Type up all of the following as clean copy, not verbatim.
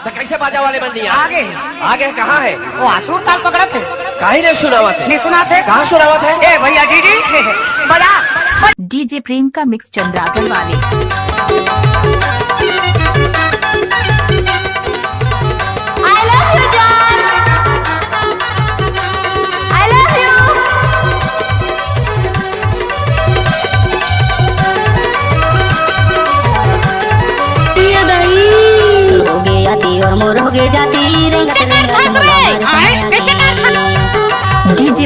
तो कैसे बाजा वाले बन दिया? आगे आगे कहाँ है? वो आसुर ताल पकड़ा थे, कहीं नहीं सुनावत है। नहीं सुना थे? कहाँ सुनावत है? ए भैया डीडी बजा। डीजे प्रेम का मिक्स चंद्राकर वाले। और मोर हो गए जाती डीजे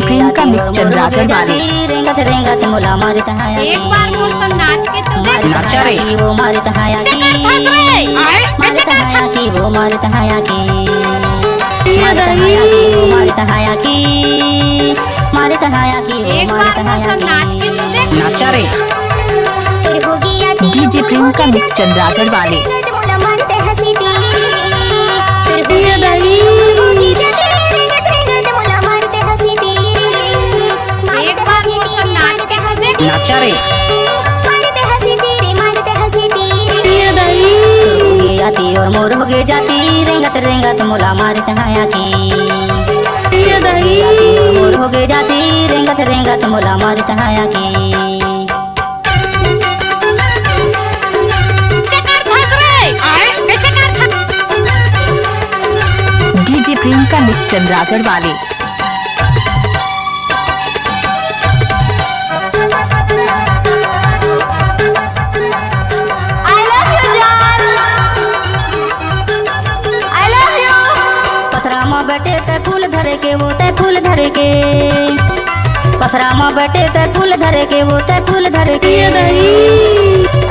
प्रेम का मिक्स चंद्राकर वाले। रेंगत रेंगत मुला मारे तहाया एक बार मोर संग नाच के तो देख। नाचा रे वो मारे तहाया की मारे तहाया की वो मारे तहाया की मारे तहाया की वो मारे तहाया की मारे तहाया की वो एक मारे बार मोर तहाया संग नाच के तो देख। नाचा रे डीजे प्रेम का मिक्स चंद्राकर वाले। एक बार मोर संग नाच के तो देख। नाचा रे आती और मोर हो गए जाती रेंगत रेंगत मुला मारे तहाया की आती और मोर हो गए जाती रेंगत रेंगत मुला मारे तहाया की डीजे प्रेम का मिक्स चंद्राकर वाले। पथरा में बैठे ते फूल धरे के वो ते फूल धरे के पथरा में बैठे ते फूल धरे के वो ते फूल धरे के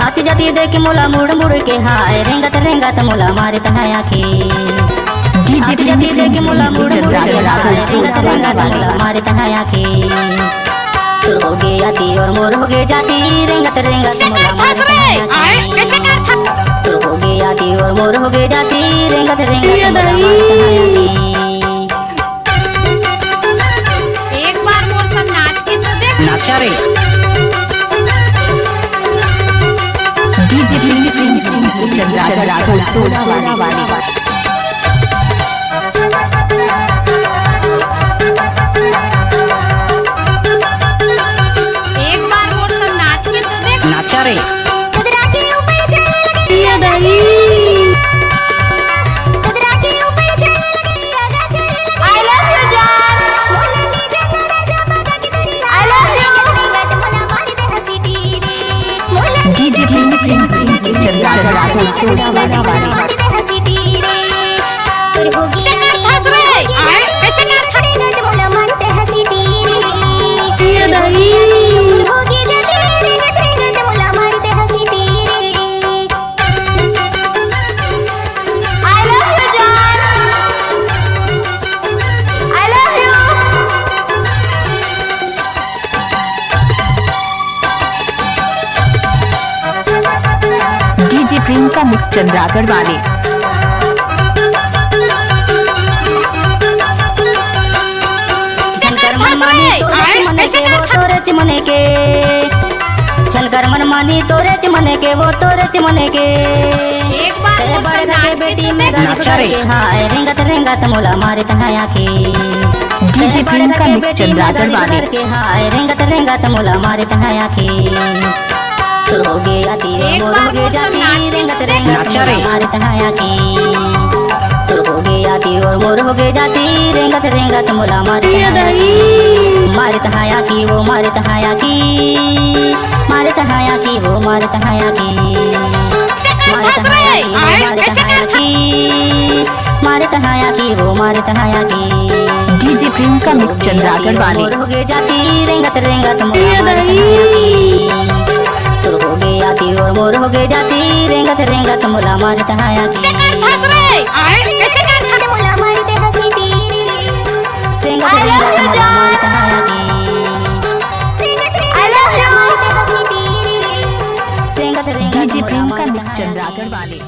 आती जाती देख मोला मुड़ मुड़ के हाय रेंगत रेंगत मोला मारे तहाया की डीजे आती प्रेम जाती देख मोला मुड़ मुड़ के हाय रेंगत रेंगत मोला मारे तहाया की तुर हो गई आती और मोर हो गए जाती रेंगत रेंगत मोला मारे तहाया की तुर हो गई आती और मोर हो गए जाती रेंगत रेंगत मोला मारे तहाया की एक बार मोर संग नाच के तो देख। नाचा रे डीजे प्रेम का मिक्स चंद्राकर वाले। एक बार मोर संग नाच के तो देख। नाचा रे डीजे प्रेम का मिक्स चंद्राकर वाले। डीजे प्रेम का मिक्स चंद्राकर वाले। शंकर मनमानी तोरे चमने के वो तोरे चमने के एक बार मोर बड़ संग के नाच के बेटी तो में देख। नाचा रे हाय रेंगत रेंगत मोला मारे तहाया की डीजे प्रेम का मिक्स चंद्राकर वाले। के हाय रेंगत रेंगत मोला मारे तहाया की तुर हो गई आती एक मोर बार हो गई मोर संग जाती नाच के रेंगत तो देख। रेंगत नाचा रे। मोला मारे तहाया की तुर हो गई आती और मोर हो गई जाती रेंगत रेंगत मोला मारे तहाया की वो मारे तहाया की मारे तहाया की वो मारे तहाया की मारे तहाया की वो मारे तहाया की मारे तहाया की वो मारे तहाया की डीजे प्रेम का मिक्स चंद्राकर वाले। मोर हो गए जाती रेंगत रेंगत मोला मारे तहाया की तुर हो गई आती और मोर हो गए जाती रेंगत रेंगत मोला मारे तहाया की रेंगत रेंगत मोला मारे तहाया की डीजे प्रेम का मिक्स चंद्राकर वाले।